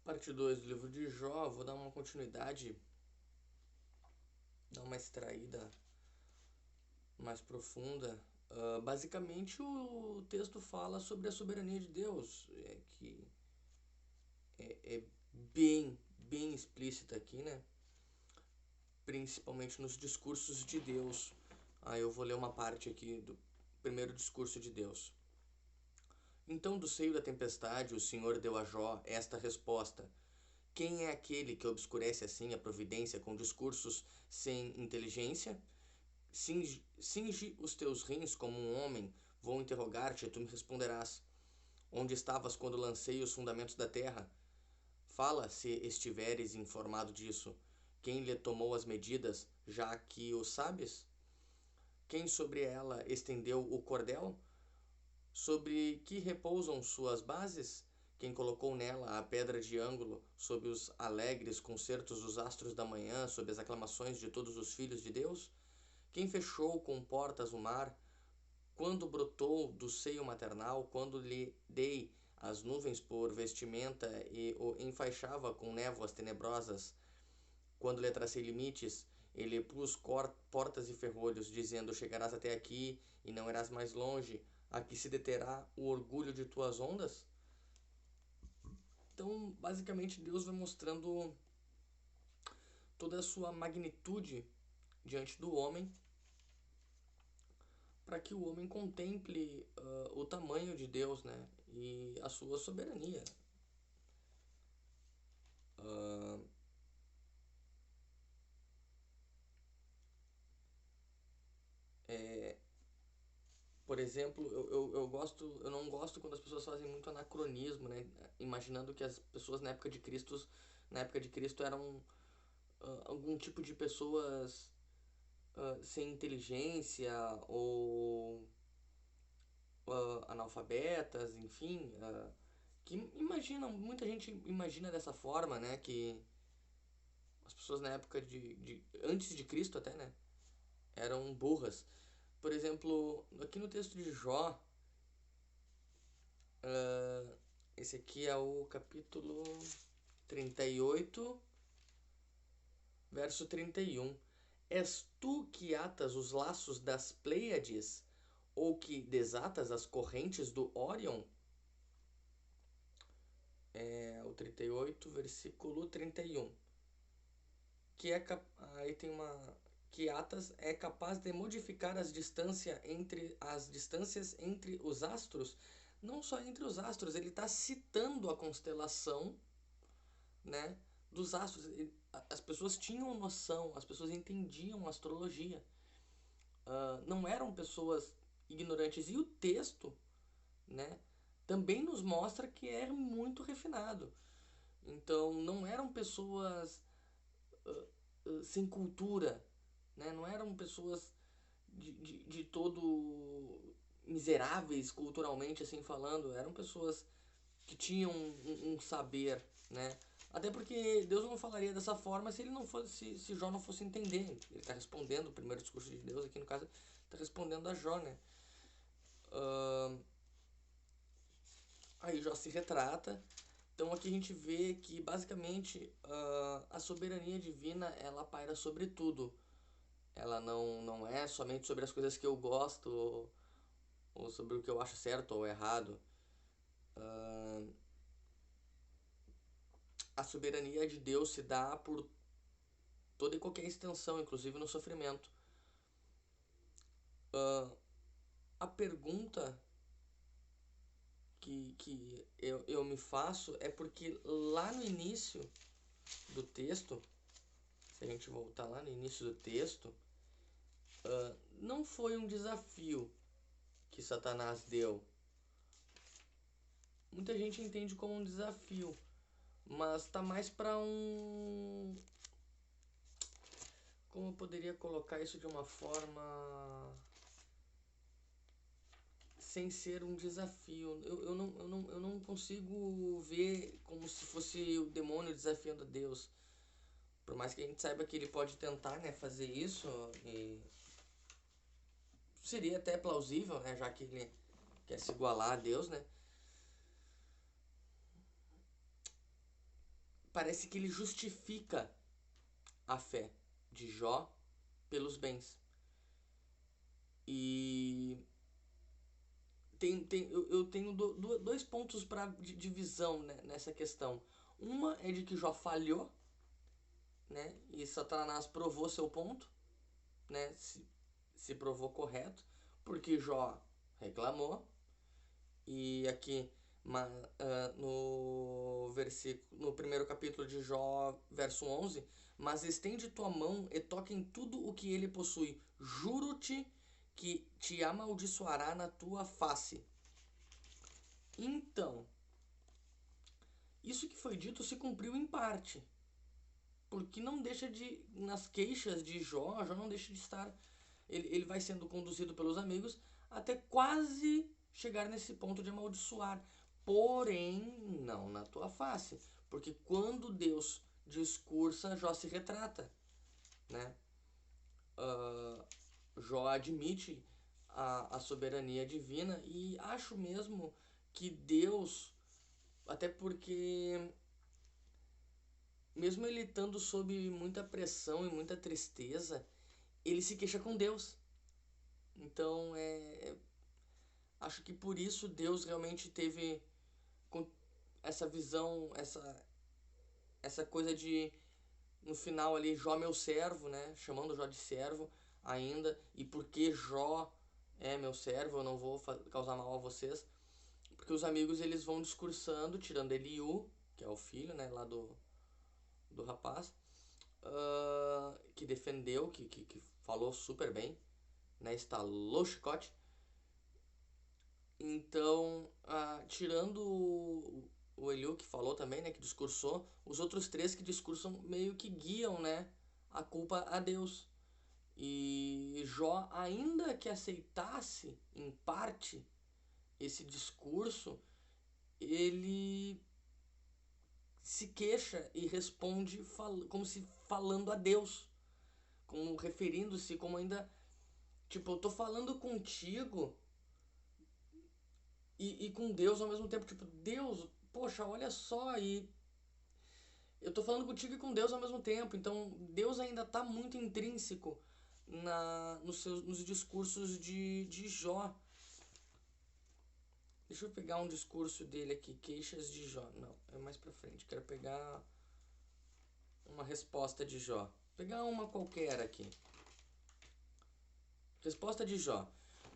Parte 2 do livro de Jó, vou dar uma continuidade, dar uma extraída mais profunda. Basicamente, o texto fala sobre a soberania de Deus, que é bem explícita aqui, né? Principalmente nos discursos de Deus. Aí eu vou ler uma parte aqui do primeiro discurso de Deus. Então, do seio da tempestade, o Senhor deu a Jó esta resposta: quem é aquele que obscurece assim a providência com discursos sem inteligência? Cinge os teus rins como um homem, vou interrogar-te e tu me responderás. Onde estavas quando lancei os fundamentos da terra? Fala, se estiveres informado disso. Quem lhe tomou as medidas, já que o sabes? Quem sobre ela estendeu o cordel? Sobre que repousam suas bases? Quem colocou nela a pedra de ângulo, sob os alegres concertos dos astros da manhã, sob as aclamações de todos os filhos de Deus? Quem fechou com portas o mar, quando brotou do seio maternal, quando lhe dei as nuvens por vestimenta e o enfaixava com névoas tenebrosas, quando lhe tracei limites, ele pus portas e ferrolhos, dizendo: chegarás até aqui e não irás mais longe, aqui se deterá o orgulho de tuas ondas? Então, basicamente, Deus vai mostrando toda a sua magnitude diante do homem, para que o homem contemple o tamanho de Deus, né? E a sua soberania. Uh, é, por exemplo, eu não gosto quando as pessoas fazem muito anacronismo, né? Imaginando que as pessoas na época de Cristo eram algum tipo de pessoas sem inteligência ou analfabetas, enfim, que imaginam, muita gente imagina dessa forma, né? Que as pessoas na época antes de Cristo até, né? Eram burras. Por exemplo, aqui no texto de Jó, esse aqui é o capítulo 38, verso 31. És tu que atas os laços das Pleiades, ou que desatas as correntes do Órion? É o 38, versículo 31. Que é aí tem uma que Atas é capaz de modificar as distâncias entre os astros, não só entre os astros, ele está citando a constelação, né, dos astros. As pessoas tinham noção, as pessoas entendiam astrologia. Não eram pessoas ignorantes. E o texto, né, também nos mostra que é muito refinado. Então, não eram pessoas sem cultura, né? Não eram pessoas de todo miseráveis culturalmente, assim falando. Eram pessoas que tinham um saber, né? Até porque Deus não falaria dessa forma se ele não fosse, se Jó não fosse entender. Ele está respondendo o primeiro discurso de Deus aqui no caso, está respondendo a Jó, né? Uh, Aí Jó se retrata. Então aqui a gente vê que basicamente a soberania divina ela paira sobre tudo. Ela não é somente sobre as coisas que eu gosto ou sobre o que eu acho certo ou errado. A soberania de Deus se dá por toda e qualquer extensão, inclusive no sofrimento. A pergunta que eu me faço é porque lá no início do texto, se a gente voltar lá no início do texto, não foi um desafio que Satanás deu. Muita gente entende como um desafio, mas tá mais para um. Como eu poderia colocar isso de uma forma sem ser um desafio? Eu não consigo ver como se fosse o demônio desafiando a Deus. Por mais que a gente saiba que ele pode tentar, né, fazer isso, e seria até plausível, né, já que ele quer se igualar a Deus, né? parece que ele justifica a fé de Jó pelos bens. E eu tenho dois pontos de visão, né, nessa questão. Uma é de que Jó falhou, né, e Satanás provou seu ponto, né, se provou correto, porque Jó reclamou. E aqui no primeiro capítulo de Jó, verso 11: mas estende tua mão e toca em tudo o que ele possui, juro-te que te amaldiçoará na tua face. Então, isso que foi dito se cumpriu em parte, porque não deixa de, nas queixas de Jó não deixa de estar, ele vai sendo conduzido pelos amigos até quase chegar nesse ponto de amaldiçoar, porém não na tua face, porque quando Deus discursa, Jó se retrata, né? Jó admite a soberania divina, e acho mesmo que Deus, até porque mesmo ele estando sob muita pressão e muita tristeza, ele se queixa com Deus. Então, acho que por isso Deus realmente teve essa visão, essa coisa de, no final ali, Jó meu servo, né? Chamando Jó de servo ainda. E porque Jó é meu servo, eu não vou causar mal a vocês. Porque os amigos, eles vão discursando, tirando Eliú, que é o filho, né, lá do rapaz, que defendeu, que falou super bem, né, estalou o chicote. Então, tirando o Eliú, que falou também, né, que discursou, os outros três que discursam meio que guiam, né, a culpa a Deus. E Jó, ainda que aceitasse em parte esse discurso, ele se queixa e responde como se falando a Deus, como referindo-se, como ainda, tipo, eu tô falando contigo e com Deus ao mesmo tempo, tipo, Deus, poxa, olha só, e eu tô falando contigo e com Deus ao mesmo tempo, então Deus ainda tá muito intrínseco nos discursos de Jó. Deixa eu pegar um discurso dele aqui, queixas de Jó. Não, é mais pra frente. Quero pegar uma resposta de Jó. Vou pegar uma qualquer aqui. Resposta de Jó.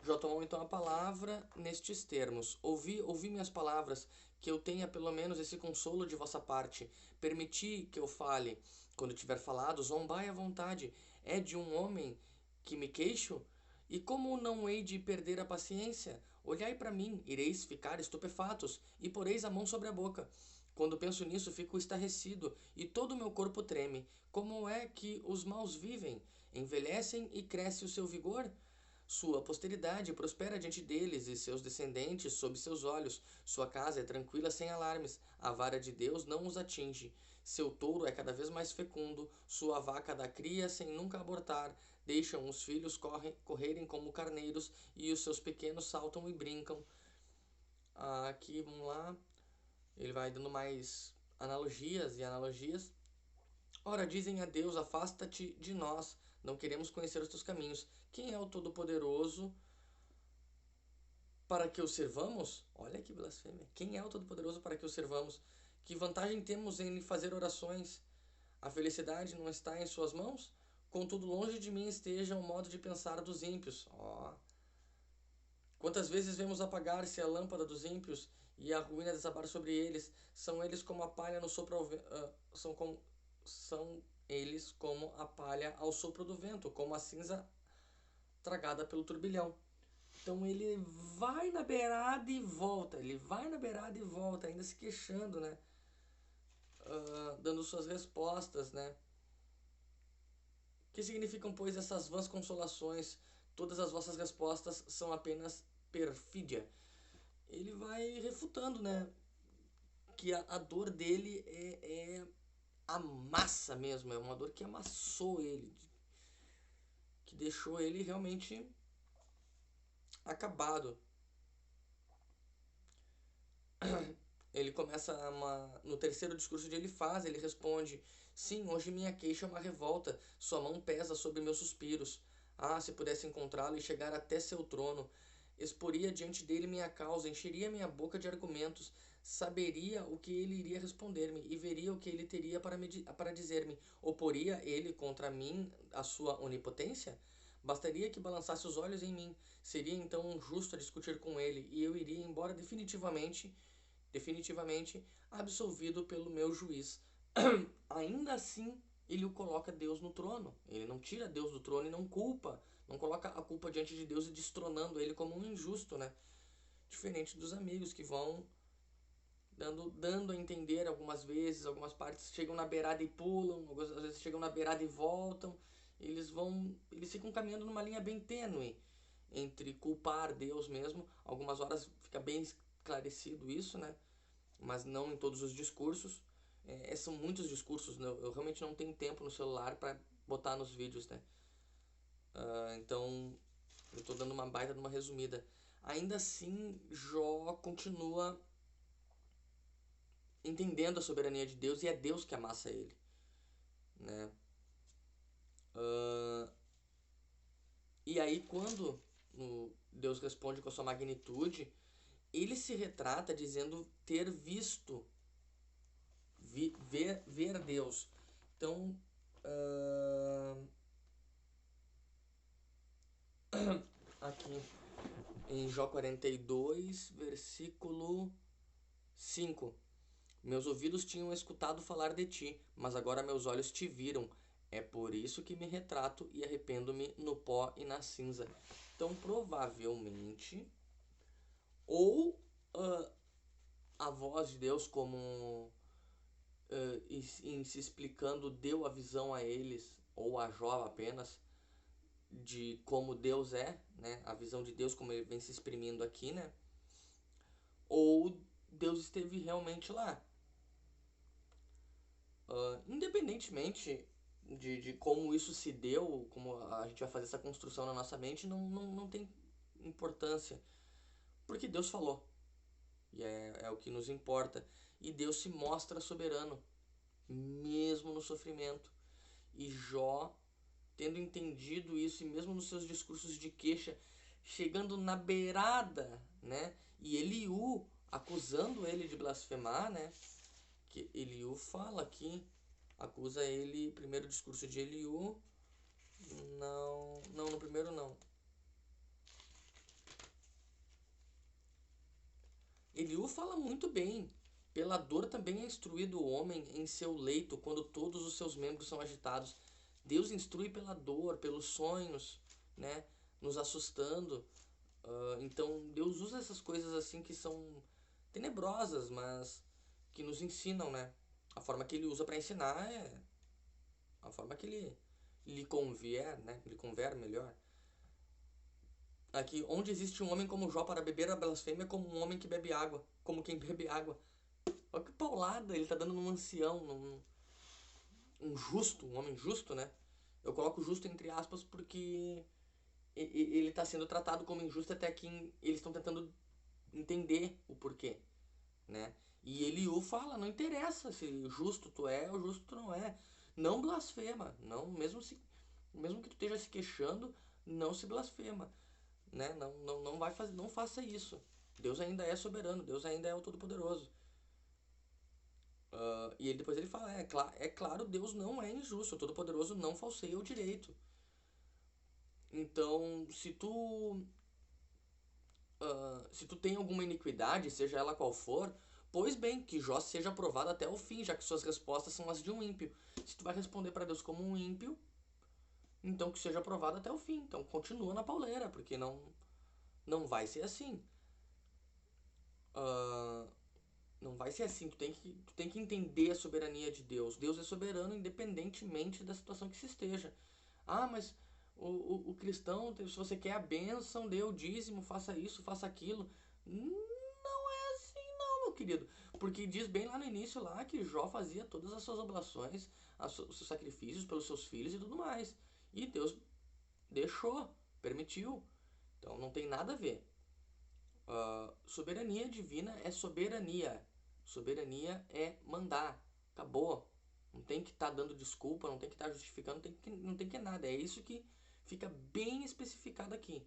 Jó tomou então a palavra nestes termos: ouvi minhas palavras, que eu tenha pelo menos esse consolo de vossa parte. Permiti que eu fale. Quando tiver falado, zombai à vontade. É de um homem que me queixo? E como não hei de perder a paciência? Olhai para mim, ireis ficar estupefatos, e poreis a mão sobre a boca. Quando penso nisso, fico estarrecido, e todo o meu corpo treme. Como é que os maus vivem? Envelhecem e cresce o seu vigor? Sua posteridade prospera diante deles e seus descendentes sob seus olhos. Sua casa é tranquila sem alarmes. A vara de Deus não os atinge. Seu touro é cada vez mais fecundo. Sua vaca dá cria sem nunca abortar. Deixam os filhos correrem como carneiros e os seus pequenos saltam e brincam. Aqui, vamos lá. Ele vai dando mais analogias e analogias. Ora, dizem a Deus: afasta-te de nós, não queremos conhecer os teus caminhos. Quem é o Todo-Poderoso para que o servamos? Olha que blasfêmia. Quem é o Todo-Poderoso para que o servamos? Que vantagem temos em lhe fazer orações? A felicidade não está em suas mãos? Contudo, longe de mim esteja o modo de pensar dos ímpios. Quantas vezes vemos apagar-se a lâmpada dos ímpios e a ruína desabar sobre eles? São eles como a palha no sopro ao são eles como a palha ao sopro do vento, como a cinza tragada pelo turbilhão. Então ele vai na beirada e volta, ele vai na beirada e volta, ainda se queixando, né? Dando suas respostas, né? Que significam, pois, essas vãs consolações? Todas as vossas respostas são apenas perfídia. Ele vai refutando, né? Que a dor dele é a massa mesmo, é uma dor que amassou ele, que deixou ele realmente acabado. ele começa no terceiro discurso que ele responde: sim, hoje minha queixa é uma revolta, sua mão pesa sobre meus suspiros. Ah, se pudesse encontrá-lo e chegar até seu trono, exporia diante dele minha causa, encheria minha boca de argumentos, saberia o que ele iria responder-me e veria o que ele teria para dizer-me. Oporia ele contra mim a sua onipotência? Bastaria que balançasse os olhos em mim. Seria então justo a discutir com ele, e eu iria embora definitivamente absolvido pelo meu juiz. Ainda assim, ele o coloca Deus no trono. Ele não tira Deus do trono e não coloca a culpa diante de Deus e destronando ele como um injusto, né? Diferente dos amigos que vão dando a entender algumas partes chegam na beirada e pulam, às vezes chegam na beirada e voltam. Eles ficam caminhando numa linha bem tênue entre culpar Deus mesmo. Algumas horas fica bem esclarecido isso, né? Mas não em todos os discursos. São muitos discursos, né? Eu realmente não tenho tempo no celular para botar nos vídeos, né? Então, eu estou dando uma baita de uma resumida. Ainda assim, Jó continua entendendo a soberania de Deus e é Deus que amassa ele, né? E aí, quando Deus responde com a sua magnitude, ele se retrata dizendo ter visto, ver Deus. Então, aqui em Jó 42, versículo 5. Meus ouvidos tinham escutado falar de ti, mas agora meus olhos te viram. É por isso que me retrato e arrependo-me no pó e na cinza. Então, provavelmente, ou a voz de Deus, como em se explicando, deu a visão a eles, ou a Jó apenas, de como Deus é, né? A visão de Deus como ele vem se exprimindo aqui, né? Ou Deus esteve realmente lá. Independentemente de como isso se deu, como a gente vai fazer essa construção na nossa mente, não tem importância. Porque Deus falou. E é o que nos importa. E Deus se mostra soberano, mesmo no sofrimento. E Jó, tendo entendido isso, e mesmo nos seus discursos de queixa, chegando na beirada, né? E Eliú acusando ele de blasfemar, né? Que Eliú fala aqui, acusa ele, primeiro discurso de Eliú, não, no primeiro não. Eliú fala muito bem. Pela dor também é instruído o homem em seu leito, quando todos os seus membros são agitados. Deus instrui pela dor, pelos sonhos, né? Nos assustando. Então Deus usa essas coisas assim que são tenebrosas, mas que nos ensinam, né? A forma que ele usa para ensinar é a forma que ele lhe convier, né? Lhe convier melhor. Aqui, onde existe um homem como Jó para beber a blasfêmia como um homem que bebe água, como quem bebe água. Olha que paulada ele tá dando num ancião, um justo, um homem justo, né? Eu coloco justo entre aspas porque ele tá sendo tratado como injusto até que eles estão tentando entender o porquê, né? E Eliú fala, não interessa se justo tu é ou justo tu não é. Não blasfema, não, mesmo que tu esteja se queixando, não se blasfema, né? Não vai fazer, não faça isso. Deus ainda é soberano, Deus ainda é o todo-poderoso. E ele depois ele fala, é claro, Deus não é injusto, o todo-poderoso não falseia o direito. Então, se tu tem alguma iniquidade, seja ela qual for, pois bem, que Jó seja aprovado até o fim, já que suas respostas são as de um ímpio. Se tu vai responder para Deus como um ímpio, então que seja aprovado até o fim. Então continua na pauleira, porque não vai ser assim. Ah, não vai ser assim. Tu tem que entender a soberania de Deus. Deus é soberano independentemente da situação que se esteja. Ah, mas o cristão, se você quer a bênção, dê o dízimo, faça isso, faça aquilo. Não é assim não, meu querido. Porque diz bem lá no início lá que Jó fazia todas as suas oblações, os seus sacrifícios pelos seus filhos e tudo mais. E Deus deixou, permitiu. Então não tem nada a ver. Soberania divina é soberania. Soberania é mandar. Acabou. Não tem que estar dando desculpa, não tem que estar justificando, não tem que nada. É isso que fica bem especificado aqui.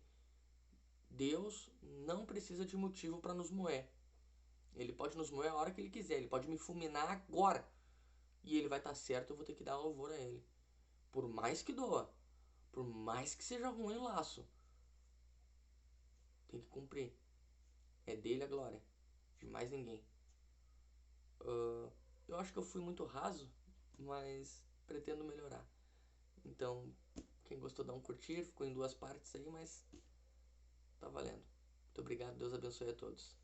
Deus não precisa de motivo para nos moer. Ele pode nos moer a hora que ele quiser. Ele pode me fulminar agora. E ele vai estar certo, eu vou ter que dar louvor a ele. Por mais que doa. Por mais que seja ruim o laço. Tem que cumprir. É dele a glória. De mais ninguém. Eu acho que eu fui muito raso, mas pretendo melhorar. Então, quem gostou dá um curtir. Ficou em duas partes aí, mas tá valendo. Muito obrigado. Deus abençoe a todos.